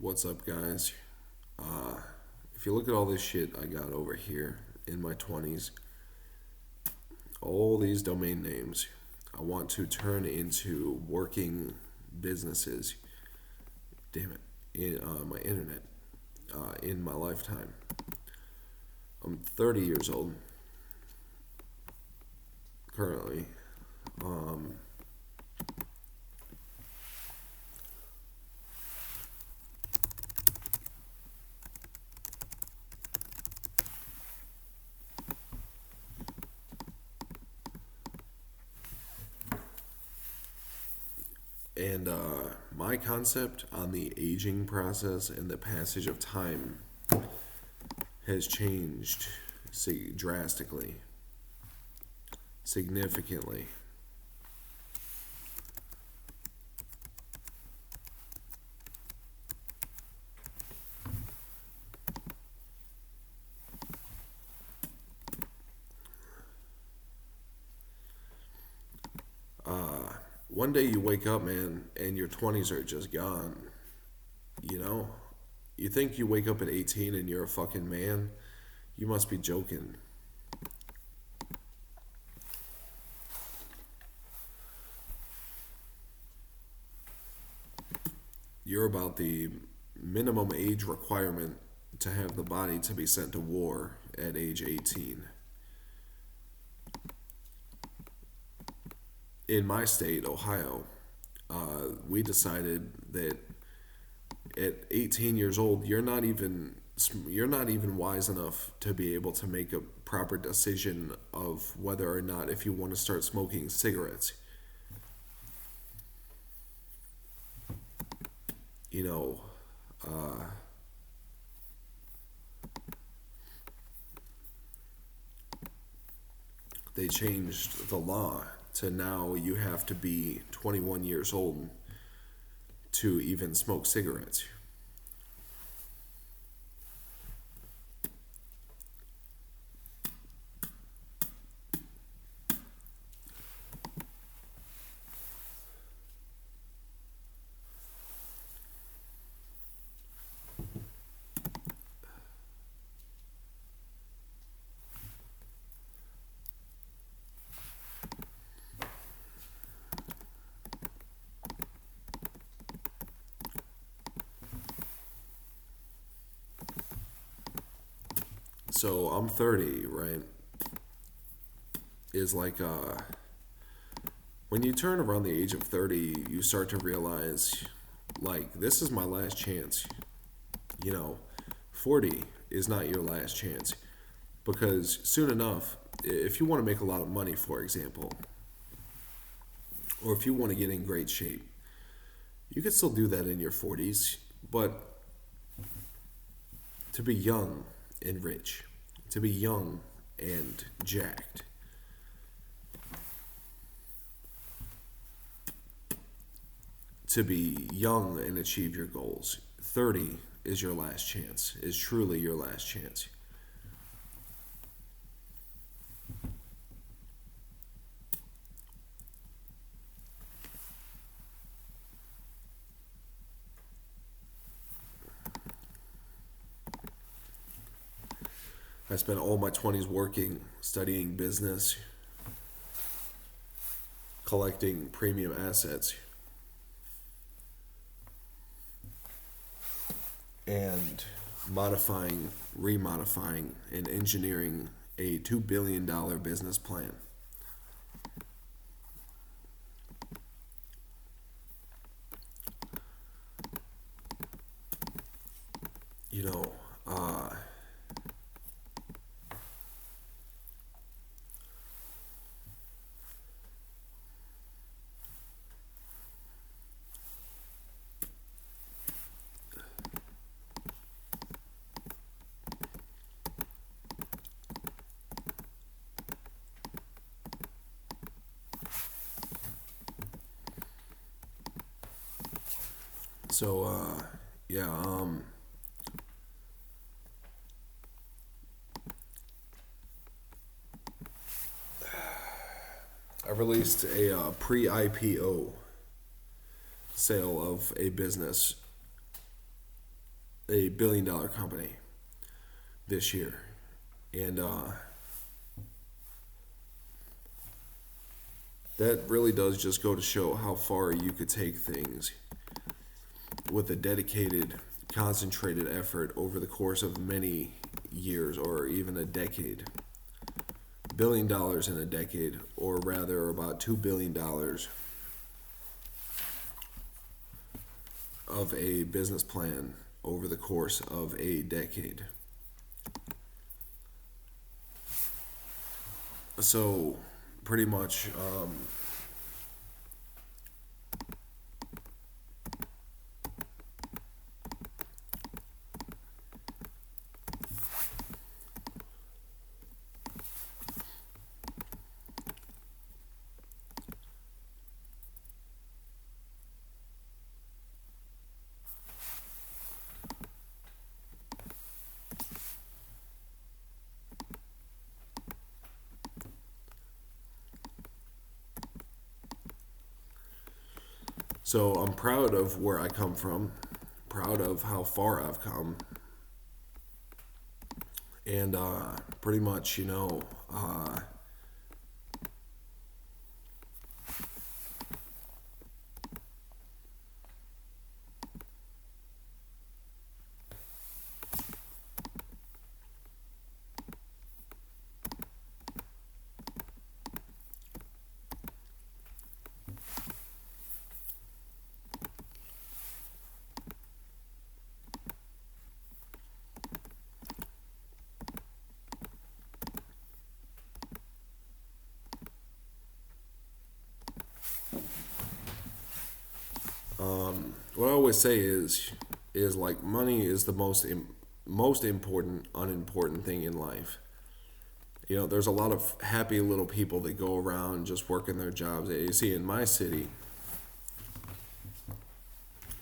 What's up, guys? Uh, if you look at all this shit I got over here in my 20s, all these domain names I want to turn into working businesses. Damn it. In my internet, in my lifetime. I'm 30 years old currently. Um, and my concept on the aging process and the passage of time has changed drastically, significantly. One day you wake up, man, and your 20s are just gone. You know? You think you wake up at 18 and you're a fucking man? You must be joking. You're about the minimum age requirement to have the body to be sent to war at age 18. In my state, Ohio, we decided that at 18 years old, you're not even wise enough to be able to make a proper decision of whether or not if you want to start smoking cigarettes. You know, uh, they changed the law to now you have to be 21 years old to even smoke cigarettes. So I'm 30, right? Is like when you turn around the age of 30, you start to realize like this is my last chance. You know, 40 is not your last chance because soon enough, if you want to make a lot of money, for example, or if you want to get in great shape, you can still do that in your 40s, but to be young and rich, to be young and jacked, to be young and achieve your goals, 30 is your last chance, is truly your last chance. I spent all my 20s working, studying business, collecting premium assets, and modifying, remodifying, and engineering a $2 billion business plan. You know, uh, so yeah, I released a pre-IPO sale of a business a $1 billion company this year. And that really does just go to show how far you could take things with a dedicated, concentrated effort over the course of many years or even a decade. $1 billion in a decade, or rather about $2 billion of a business plan over the course of a decade. So, pretty much, so I'm proud of where I come from, proud of how far I've come, and pretty much, what I always say is like money is the most important unimportant thing in life. There's a lot of happy little people that go around just working their jobs. You see in my city,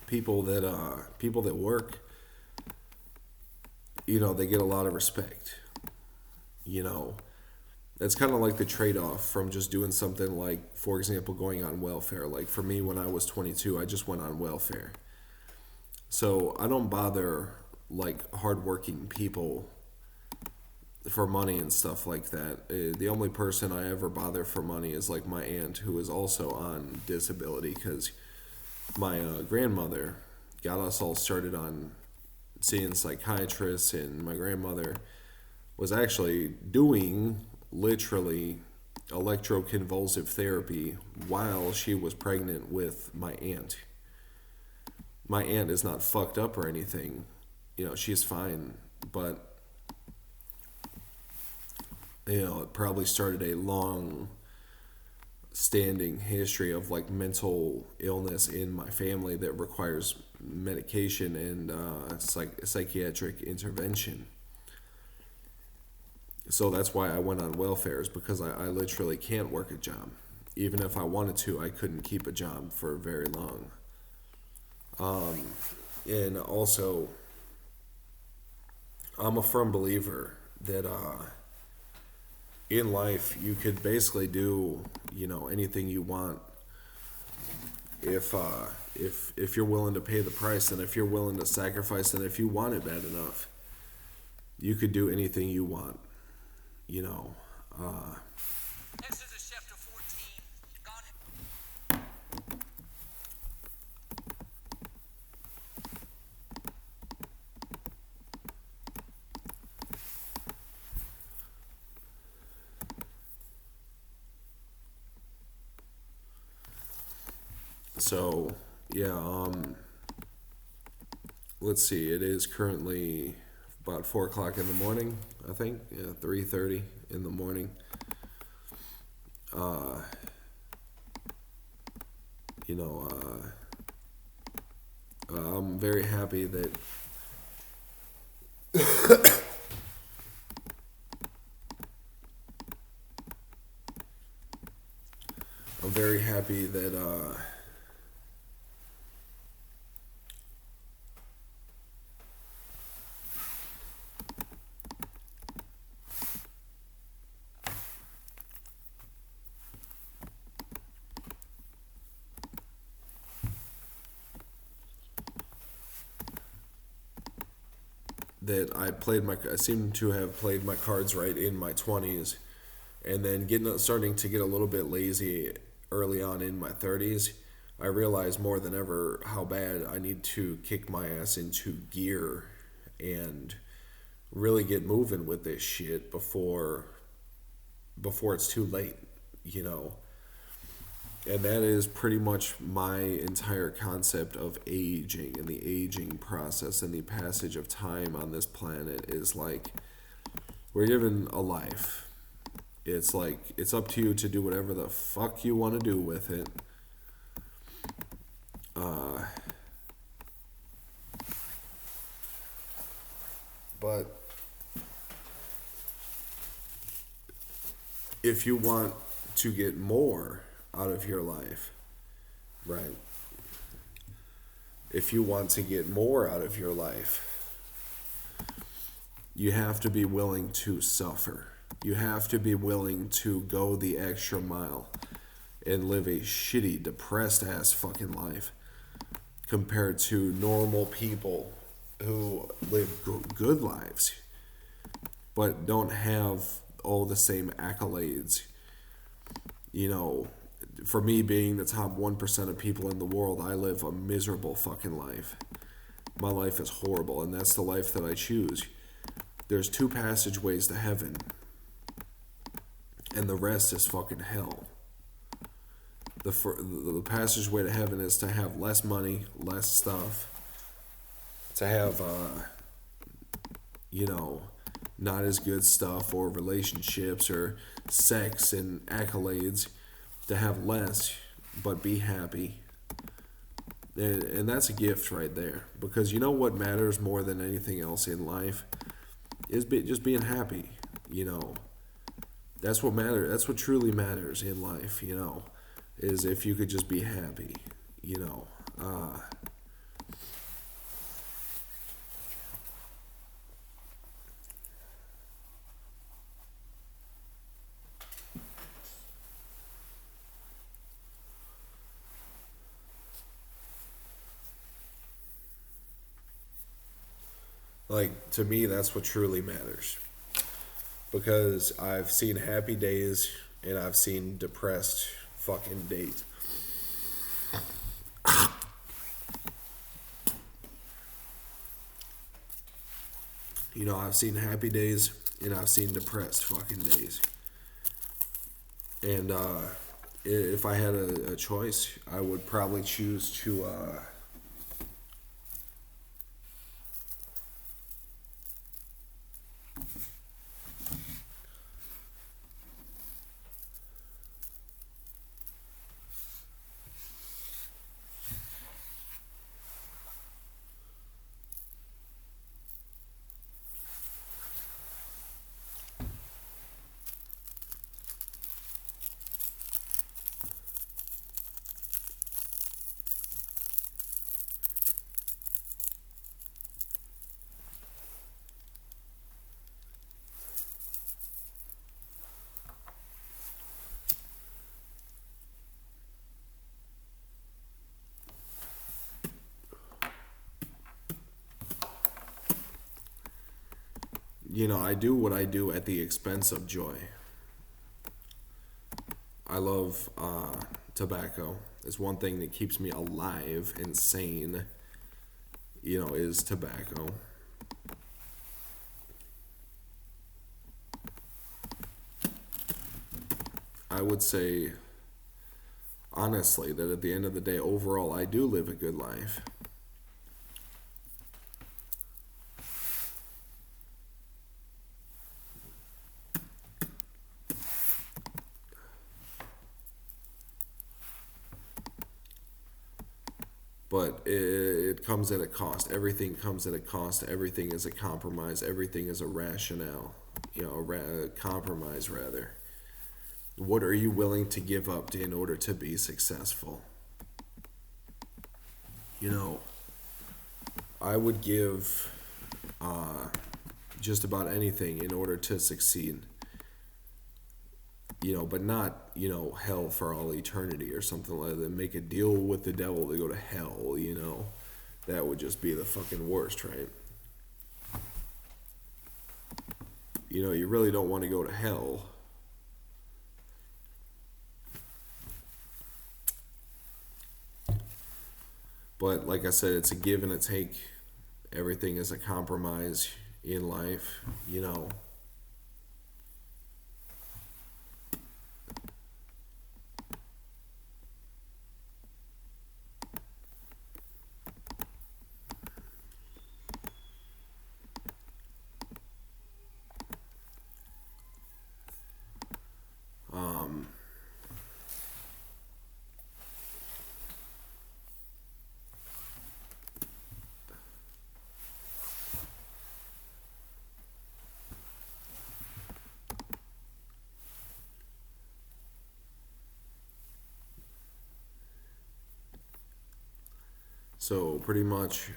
people that work, they get a lot of respect. You know, that's kind of like the trade-off from just doing something like, for example, going on welfare. Like for me, when I was 22, I just went on welfare. So I don't bother like hardworking people for money and stuff like that. The only person I ever bother for money is like my aunt, who is also on disability, because my grandmother got us all started on seeing psychiatrists, and my grandmother was actually doing literally electroconvulsive therapy while she was pregnant with my aunt. My aunt is not fucked up or anything. She's fine, but it probably started a long standing history of like mental illness in my family that requires medication and psychiatric intervention. So that's why I went on welfare, is because I literally can't work a job. Even if I wanted to, I couldn't keep a job for very long. And also, I'm a firm believer that in life you could basically do anything you want if you're willing to pay the price, and if you're willing to sacrifice, and if you want it bad enough, you could do anything you want. you know, uh, Exodus chapter 14. God. so yeah, let's see. It is currently about 4 o'clock in the morning. I think 3:30 in the morning. Uh, you know, I'm very happy that I'm very happy that that I seem to have played my cards right in my 20s, and then starting to get a little bit lazy early on in my 30s. I realized more than ever how bad I need to kick my ass into gear and really get moving with this shit before it's too late, you know. And that is pretty much my entire concept of aging and the aging process and the passage of time on this planet is like we're given a life. It's like it's up to you to do whatever the fuck you want to do with it. But if you want to get more out of your life, right? If you want to get more out of your life, you have to be willing to suffer. You have to be willing to go the extra mile and live a shitty, depressed ass fucking life compared to normal people who live good lives but don't have all the same accolades. You know, for me being the top 1% of people in the world, I live a miserable fucking life. My life is horrible, and that's the life that I choose. There's 2 passageways to heaven, and the rest is fucking hell. The passageway to heaven is to have less money, less stuff, to have, not as good stuff or relationships or sex and accolades, to have less but be happy. And that's a gift right there, because you know what matters more than anything else in life is just being happy. You know, that's what matters. That's what truly matters in life, you know, is if you could just be happy, you know. Like, to me, that's what truly matters. Because I've seen happy days and I've seen depressed fucking days. You know, I've seen happy days and I've seen depressed fucking days. And if I had a choice, I would probably choose to I do what I do at the expense of joy. I love tobacco. It's one thing that keeps me alive and sane, is tobacco. I would say, honestly, that at the end of the day, overall, I do live a good life. But it comes at a cost. Everything comes at a cost. Everything is a compromise. Everything is a rationale. A compromise, rather. What are you willing to give up in order to be successful? I would give just about anything in order to succeed. But not, hell for all eternity or something like that. Make a deal with the devil to go to hell, That would just be the fucking worst, right? you really don't want to go to hell. But like I said, it's a give and a take. Everything is a compromise in life. So pretty much,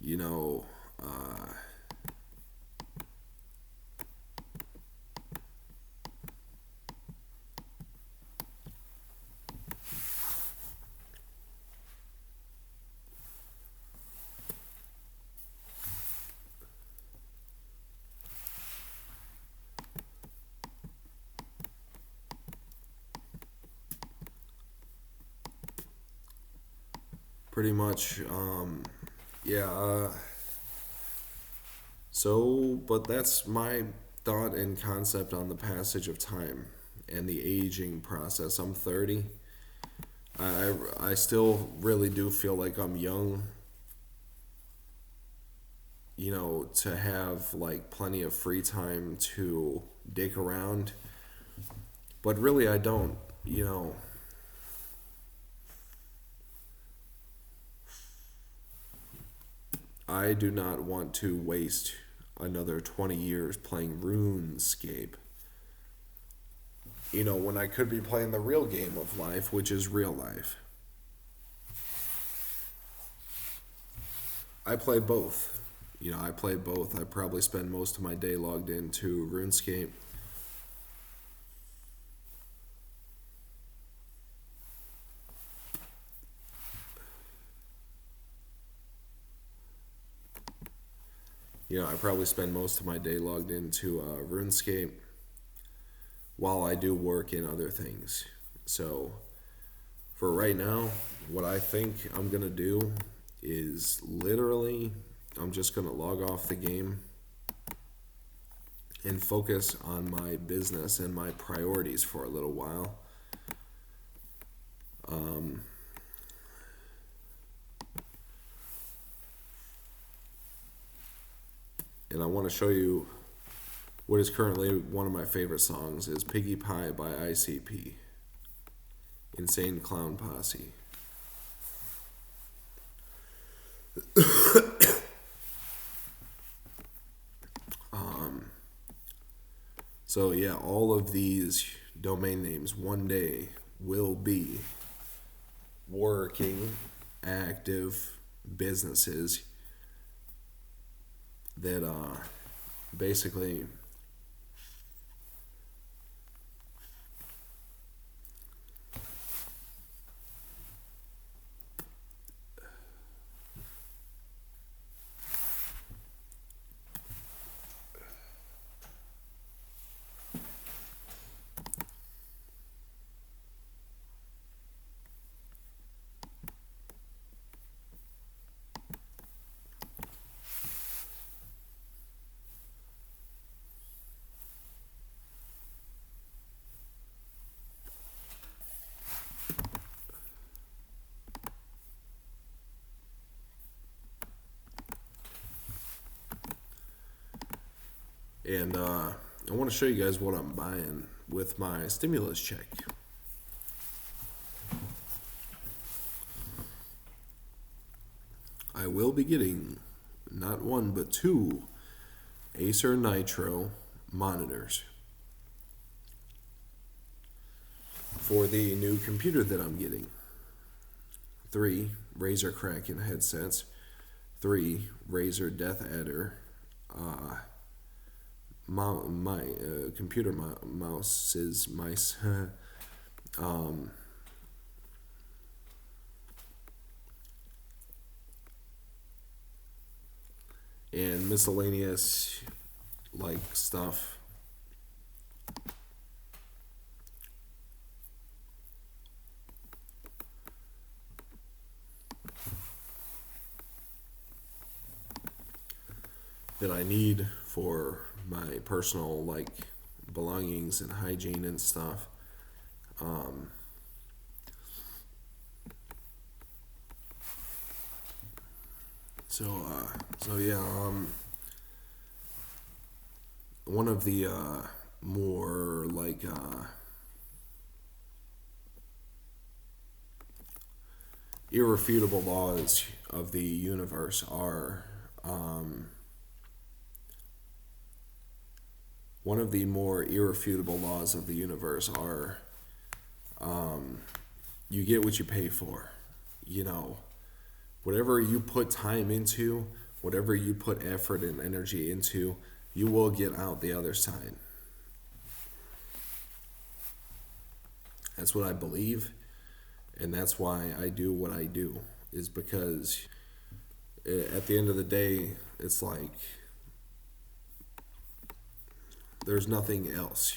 you know, uh, pretty much, yeah. But that's my thought and concept on the passage of time and the aging process. I'm 30. I still really do feel like I'm young, to have like plenty of free time to dick around. But really, I don't. I do not want to waste another 20 years playing RuneScape. When I could be playing the real game of life, which is real life. I play both. I play both. I probably spend most of my day logged into RuneScape. I probably spend most of my day logged into RuneScape while I do work in other things. So, for right now, what I think I'm going to do is literally, I'm just going to log off the game and focus on my business and my priorities for a little while. And I want to show you what is currently one of my favorite songs is Piggy Pie by ICP. Insane Clown Posse. So yeah, all of these domain names one day will be working, active businesses that basically and I want to show you guys what I'm buying with my stimulus check. I will be getting not one but two Acer Nitro monitors for the new computer that I'm getting. 3 Razer Kraken headsets. 3 Razer Death Adder my computer mice. and miscellaneous like stuff. That I need for my personal like belongings and hygiene and stuff. So yeah, one of the more like irrefutable laws of the universe are one of the more irrefutable laws of the universe are you get what you pay for. You know, whatever you put time into, whatever you put effort and energy into, you will get out the other side. That's what I believe, and that's why I do what I do, is because at the end of the day, it's like there's nothing else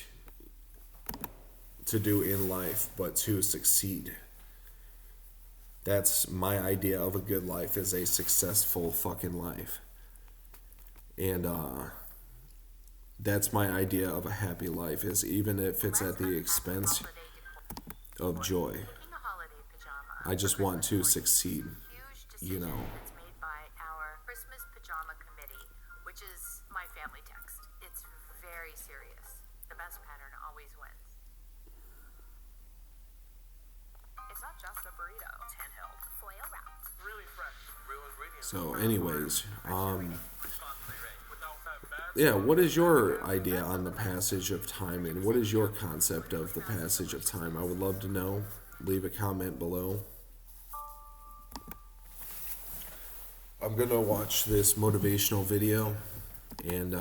to do in life but to succeed. That's my idea of a good life, is a successful fucking life. And that's my idea of a happy life, is even if it's at the expense of joy. I just want to succeed, you know. It's made by our Christmas pajama committee, which is my family text. It's very serious. The best pattern always wins. It's not just a burrito. It's handheld, foil wrapped. Really fresh, real ingredients. So anyways, yeah, what is your idea on the passage of time, and what is your concept of the passage of time? I would love to know. Leave a comment below. I'm gonna watch this motivational video and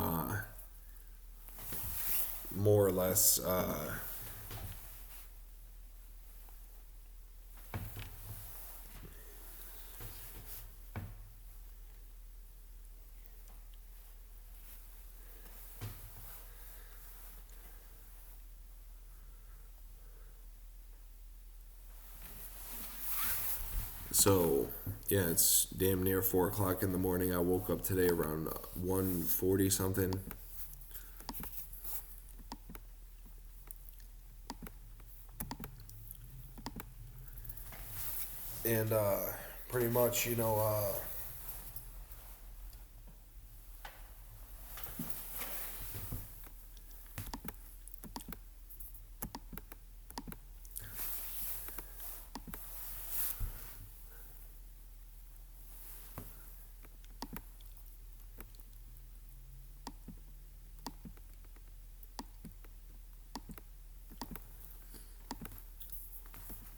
more or less so yeah, it's damn near 4 o'clock in the morning. I woke up today around 1:40 something. And pretty much, you know,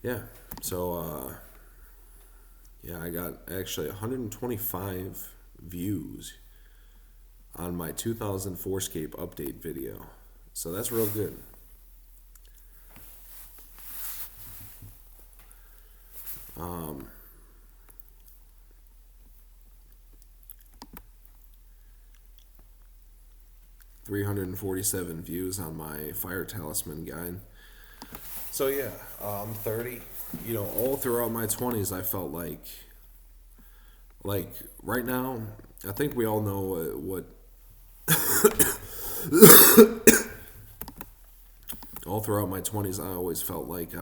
yeah, so yeah, I got actually 125 views on my 2004 Scape update video. So that's real good. Um, $347 views on my Fire Talisman guide. So yeah, I'm 30. You know, all throughout my 20s, I felt like right now, I think we all know what. All throughout my 20s, I always felt like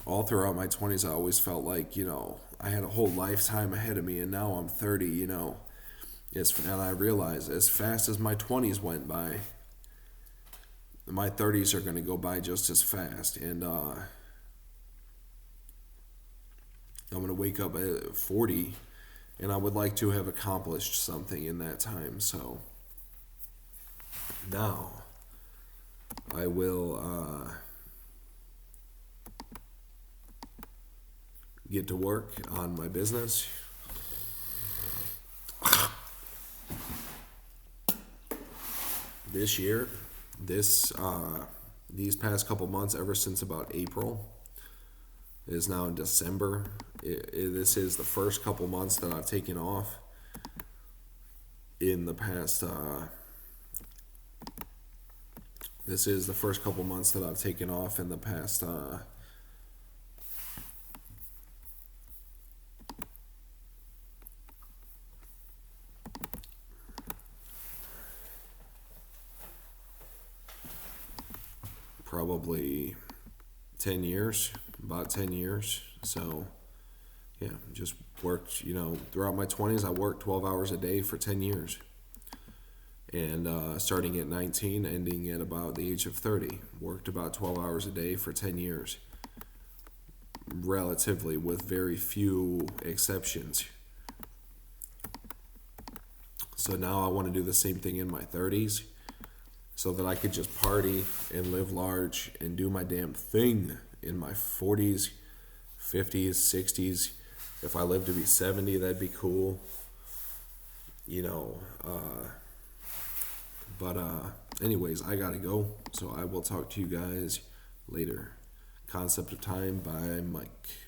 all throughout my 20s, I always felt like, you know, I had a whole lifetime ahead of me, and now I'm 30. You know, and I realized as fast as my 20s went by, my 30s are going to go by just as fast. And I'm going to wake up at 40, and I would like to have accomplished something in that time. So now I will get to work on my business. This year, these past couple months, ever since about April, it is now in December. this is the first couple months that I've taken off in the past. This is the first couple months that I've taken off in the past. Probably 10 years, about 10 years. So, yeah, just worked, throughout my 20s, I worked 12 hours a day for 10 years. And starting at 19, ending at about the age of 30, worked about 12 hours a day for 10 years. Relatively, with very few exceptions. So now I want to do the same thing in my 30s so that I could just party and live large and do my damn thing in my 40s, 50s, 60s. If I live to be 70, that'd be cool. But anyways, I gotta go. So I will talk to you guys later. Concept of Time by Mike.